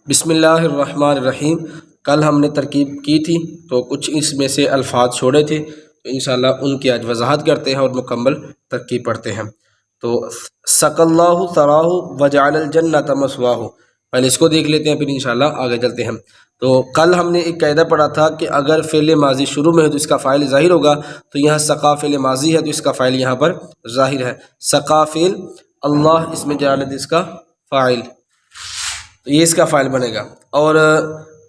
بسم اللہ الرحمن الرحیم۔ کل ہم نے ترکیب کی تھی تو کچھ اس میں سے الفاظ چھوڑے تھے، تو انشاءاللہ ان کی آج وضاحت کرتے ہیں اور مکمل ترکیب پڑھتے ہیں۔ تو سق اللہ ثراہ وجعل الجنۃ مثواہ، پہلے اس کو دیکھ لیتے ہیں پھر انشاءاللہ آگے چلتے ہیں۔ تو کل ہم نے ایک قاعدہ پڑھا تھا کہ اگر فعل ماضی شروع میں ہے تو اس کا فاعل ظاہر ہوگا، تو یہاں سقا فعل ماضی ہے تو اس کا فاعل یہاں پر ظاہر ہے۔ سقا فعل، اللہ اس میں جعل اس کا فاعل، تو یہ اس کا فاعل بنے گا۔ اور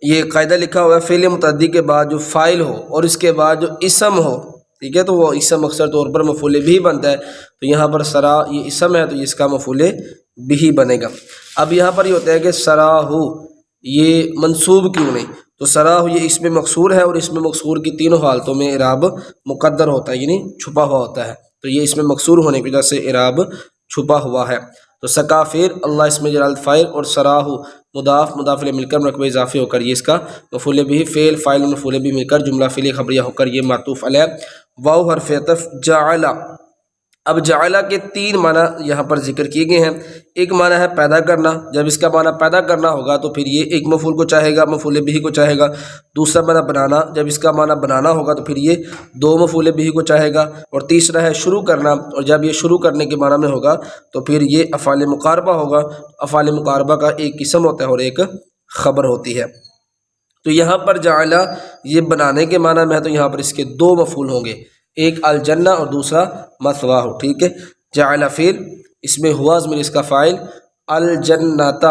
یہ قاعدہ لکھا ہوا ہے فعل متعدی کے بعد جو فاعل ہو اور اس کے بعد جو اسم ہو، ٹھیک ہے، تو وہ اسم اکثر طور پر مفعول بھی بنتا ہے، تو یہاں پر سرا یہ اسم ہے تو اس کا مفعول بھی بنے گا۔ اب یہاں پر یہ ہوتا ہے کہ سراہ یہ منصوب کیوں نہیں، تو سراہ یہ اسم مقصور ہے اور اسم مقصور کی تینوں حالتوں میں اعراب مقدر ہوتا ہے، یعنی چھپا ہوا ہوتا ہے، تو یہ اسم مقصور ہونے کی وجہ سے اعراب چھپا ہوا ہے۔ تو سقا فعل، اللہ اس میں جلال فاعل، اور سراہ مضاف مضاف الیہ مل کر مرکب اضافی ہو کر یہ اس کا مفعول بھی، فعل فاعل مفعول بھی مل کر جملہ فعلیہ خبریہ ہو کر یہ معطوف علیہ۔ واو حرف عطف جعل، اب جعل کے تین معنی یہاں پر ذکر کیے گئے ہیں۔ ایک معنی ہے پیدا کرنا، جب اس کا معنی پیدا کرنا ہوگا تو پھر یہ ایک مفعول کو چاہے گا، مفعول بھی کو چاہے گا۔ دوسرا معنی بنانا، جب اس کا معنی بنانا ہوگا تو پھر یہ دو مفعول بھی کو چاہے گا۔ اور تیسرا ہے شروع کرنا، اور جب یہ شروع کرنے کے معنی میں ہوگا تو پھر یہ افعال مقاربہ ہوگا۔ افعال مقاربہ کا ایک قسم ہوتا ہے اور ایک خبر ہوتی ہے۔ تو یہاں پر جعل یہ بنانے کے معنی میں ہے تو یہاں پر اس کے دو مفعول ہوں گے، ایک الجنہ اور دوسرا مثواہ، ٹھیک ہے۔ جعل فعل، اس میں ہوا ضمیر اس کا فاعل، الجنۃ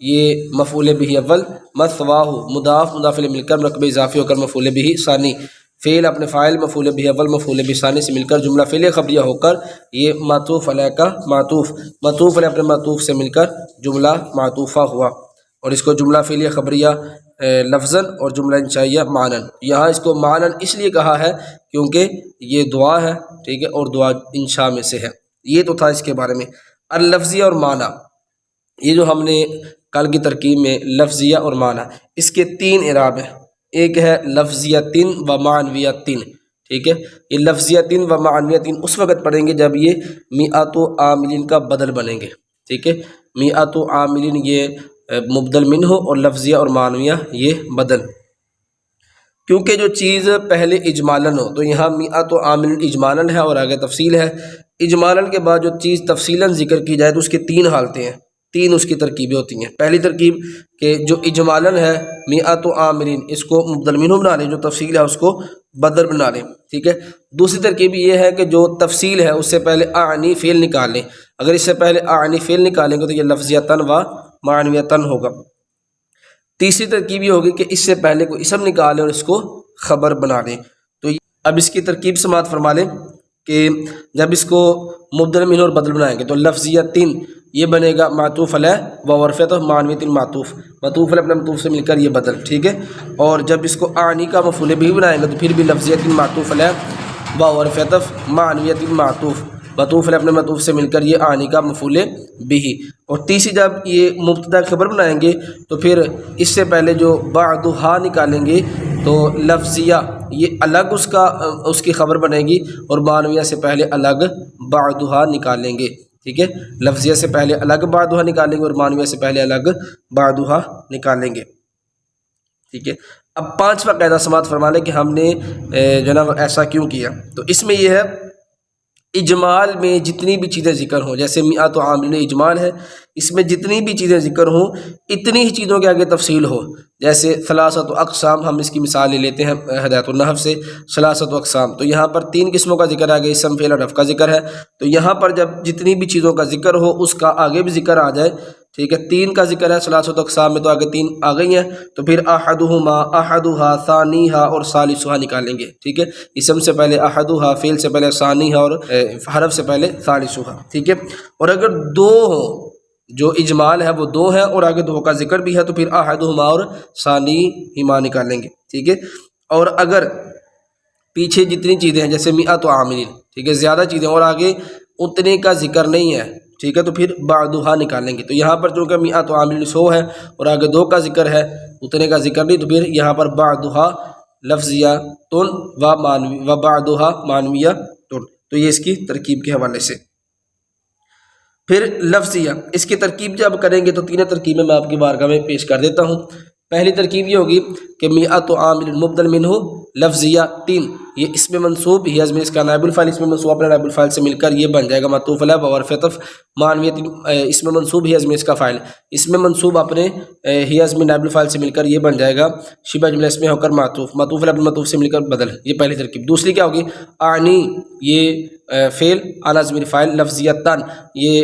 یہ مفعول بھی اول، مثواہ مضاف مضاف الیہ مل کر مرکب اضافی ہو کر مفعول بھی ثانی، فعل اپنے فاعل مفعول بھی اول مفعول بھی ثانی سے مل کر جملہ فعلیہ خبریہ ہو کر یہ معطوف علیہ کا معطوف، معطوف علیہ اپنے معطوف سے مل کر جملہ معطوفہ ہوا، اور اس کو جملہ فعلیہ خبریہ لفظاً اور جملہ انشائیہ معنن۔ یہاں اس کو معنن اس لیے کہا ہے کیونکہ یہ دعا ہے، ٹھیک ہے، اور دعا انشاء میں سے ہے۔ یہ تو تھا اس کے بارے میں۔ اللفظیہ اور معنی، یہ جو ہم نے کل کی ترکیب میں لفظیہ اور معنی، اس کے تین اعراب ہیں۔ ایک ہے لفظیتن و معنویتن، ٹھیک ہے۔ یہ لفظیتن و معنویتن اس وقت پڑھیں گے جب یہ میعۃ عاملین کا بدل بنیں گے، ٹھیک ہے۔ میعۃ عاملین یہ مبدل منہ ہو اور لفظیہ اور معنویہ یہ بدل، کیونکہ جو چیز پہلے اجمالاً ہو تو یہاں میعۃ عاملین اجمالاً ہے اور آگے تفصیل ہے۔ اجمالاً کے بعد جو چیز تفصیلاً ذکر کی جائے تو اس کی تین حالتیں ہیں، تین اس کی ترکیبیں ہوتی ہیں۔ پہلی ترکیب کہ جو اجمالاً ہے میعۃ عاملین، اس کو مبدل منہ بنا لیں، جو تفصیل ہے اس کو بدل بنا لیں، ٹھیک ہے۔ دوسری ترکیب یہ ہے کہ جو تفصیل ہے اس سے پہلے اعنی فعل نکال لیں، اگر اس سے پہلے اعنی فعل نکالیں گے تو یہ لفظیتاً و معنویتاً ہوگا۔ تیسری ترکیب یہ ہوگی کہ اس سے پہلے کوئی اسم نکالیں اور اس کو خبر بنا لیں۔ تو اب اس کی ترکیب سماعت فرما لیں کہ جب اس کو مبدل منہ اور بدل بنائیں گے تو لفظیتن یہ بنے گا معطوف علیہ و عرفیت معنویت معطوف، معطوف علیہ اپنے معطوف سے مل کر یہ بدل، ٹھیک ہے۔ اور جب اس کو اعنی کا مفعول بھی بنائیں گے تو پھر بھی لفظیت معطوف علیہ و عرفیت معنویت معطوف، معطوف علیہ اپنے معطوف سے مل کر یہ اعنی کا مفعول بھی۔ اور تیسری جب یہ مبتدا خبر بنائیں گے تو پھر اس سے پہلے جو بعدھا نکالیں گے تو لفظیہ یہ الگ اس کی خبر بنے گی، اور معنویہ سے پہلے الگ بعدھا نکالیں گے، ٹھیک ہے۔ لفظیہ سے پہلے الگ بعدھا نکالیں گے اور معنویہ سے پہلے الگ بعدھا نکالیں گے، ٹھیک ہے۔ اب پانچواں قاعدہ سماعت فرما لیں کہ ہم نے جناب ایسا کیوں کیا۔ تو اس میں یہ ہے اجمال میں جتنی بھی چیزیں ذکر ہوں، جیسے میعۃ عاملین اجمال ہے، اس میں جتنی بھی چیزیں ذکر ہوں اتنی ہی چیزوں کے آگے تفصیل ہو، جیسے ثلاثۃ اقسام، ہم اس کی مثال لے لیتے ہیں ہدایت النحو سے، ثلاثۃ اقسام، تو یہاں پر تین قسموں کا ذکر آگے اسم فعل اور رفع کا ذکر ہے، تو یہاں پر جب جتنی بھی چیزوں کا ذکر ہو اس کا آگے بھی ذکر آ جائے، ٹھیک ہے۔ تین کا ذکر ہے ثلاثۃ اقسام میں تو آگے تین آ گئی ہیں، تو پھر احدہما احدھا ثانیھا اور ثالثھا نکالیں گے، ٹھیک ہے۔ اسم سے پہلے احدھا، فعل سے پہلے ثانیھا اور حرف سے پہلے ثالثھا، ٹھیک ہے۔ اور اگر دو ہوں، جو اجمال ہے وہ دو ہے اور آگے دو کا ذکر بھی ہے تو پھر احدہما اور ثانیھما نکالیں گے، ٹھیک ہے۔ اور اگر پیچھے جتنی چیزیں ہیں جیسے میعۃ عاملین، ٹھیک ہے، زیادہ چیزیں اور آگے اتنے کا ذکر نہیں ہے، ٹھیک ہے، تو پھر بعدھا نکالیں گے۔ تو یہاں پر چونکہ میعۃ عاملین 100 ہے اور آگے دو کا ذکر ہے، اتنے کا ذکر نہیں، تو پھر یہاں پر بعدھا لفظیتن و بعدھا معنویتن، تو یہ اس کی ترکیب کے حوالے سے۔ پھر لفظیہ، اس کی ترکیب جب کریں گے تو تینوں ترکیبیں میں آپ کی بارگاہ میں پیش کر دیتا ہوں۔ پہلی ترکیب یہ ہوگی کہ میعۃ عامل مبدل منہ لفظیہ 3، یہ اسم منصوب ہی ازمن اس کا نائب الفاعل، اسم منصوب اپنے نائب الفاعل سے مل کر یہ بن جائے گا معطوف علیہ بحرف عطف معنویت، اسم منصوب ہی ازمن اس کا فاعل، اسم منصوب اپنے ہی ازمن نائب الفاعل سے مل کر یہ بن جائے گا شبہ جملہ اسم ہو کر معطوف علیہ اپنے معطوف سے مل کر بدل، یہ پہلی ترکیب۔ دوسری کیا ہوگی؟ اعنی، یہ فعل اعلی ضمیر فاعل، لفظیتاً یہ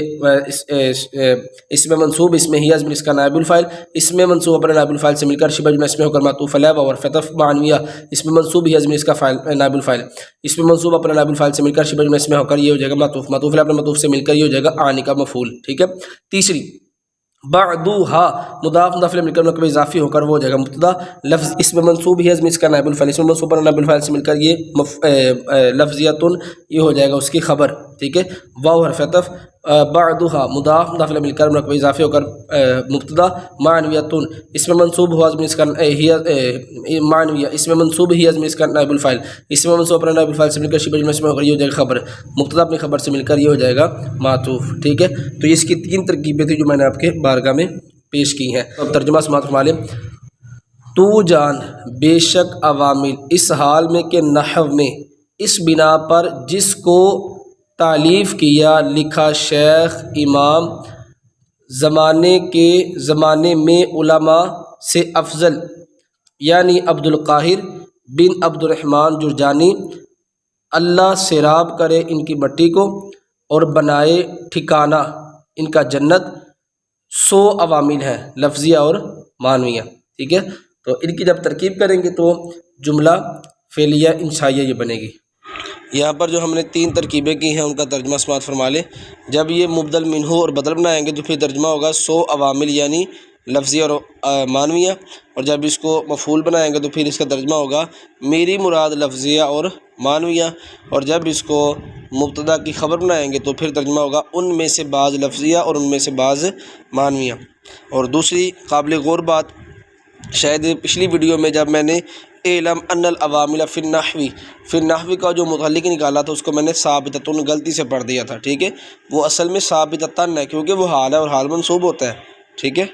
اسم منصوب اسم ہی ازمن اس کا نائب الفاعل، اسم منصوب اپنے نائب الفاعل سے مل کر شبہ جملہ اسم ہو کر معطوف علیہ بحرف عطف معنویہ، اسم منصوب ہی ازمن اس کا فاعل نائب الفاعل، اسم منصوب اپنے نائب الفاعل سے مل کر شبہ جملہ اسم ہو کر یہ ہو جائے گا معطوف علیہ اپنے معطوف سے مل کر یہ ہو جائے گا اعنی کا مفعول، ٹھیک ہے۔ تیسری بعدھا، مضاف مضاف الیہ مل کر مرکب اضافی ہو کر وہ ہو جائے گا مبتدا، لفظ اسم منصوب ہی ازمن اس کا نائب الفاعل، اسم منصوب پر نائب الفاعل سے مل کر یہ لفظیتن یہ ہو جائے گا اس کی خبر، ٹھیک ہے۔ واو حرف عطف، بعدھا مضاف مضاف الیہ مل کر مرکب اضافی ہو کر مبتدا، معنویتن اسم منصوب ہوا ازمن اس کا معنویہ، اسم منصوب ہی ازمن اس کا نائب الفاعل، اسم منصوب پر نائب الفاعل سے مل کر شبہ جملہ اسم ہو کر یہ ہو جائے گا خبر، مبتدا اپنی خبر سے مل کر یہ ہو جائے گا معطوف، ٹھیک ہے۔ تو اس کی تین ترکیبیں تھیں جو میں نے آپ کے بارگاہ میں پیش کی ہیں۔ اب ترجمہ سماعت فرما لیں۔ تو جان بے شک عوامل اس حال میں کہ نحو میں اس بنا پر جس کو تالیف کیا لکھا شیخ امام زمانے میں علماء سے افضل یعنی عبد القاہر بن عبد الرحمن جرجانی، اللہ سیراب کرے ان کی مٹی کو اور بنائے ٹھکانہ ان کا جنت، 100 عوامل ہیں لفظیہ اور معنویہ، ٹھیک ہے۔ تو ان کی جب ترکیب کریں گے تو جملہ فعلیہ انشائیہ یہ بنے گی۔ یہاں پر جو ہم نے تین ترکیبیں کی ہیں ان کا ترجمہ سماعت فرما لیں۔ جب یہ مبدل منہ اور بدل بنائیں گے تو پھر ترجمہ ہوگا 100 عوامل یعنی لفظیہ اور معنویہ، اور جب اس کو مفعول بنائیں گے تو پھر اس کا ترجمہ ہوگا میری مراد لفظیہ اور معنویہ، اور جب اس کو مبتدا کی خبر بنائیں گے تو پھر ترجمہ ہوگا ان میں سے بعض لفظیہ اور ان میں سے بعض معنویہ۔ اور دوسری قابل غور بات، شاید پچھلی ویڈیو میں جب میں نے اعلم ان العوامل فی النحو کا جو متعلق نکالا تھا اس کو میں نے ثابتۃ غلطی سے پڑھ دیا تھا، ٹھیک ہے۔ وہ اصل میں ثابتۃ ہے کیونکہ وہ حال ہے اور حال منصوب ہوتا ہے، ٹھیک ہے۔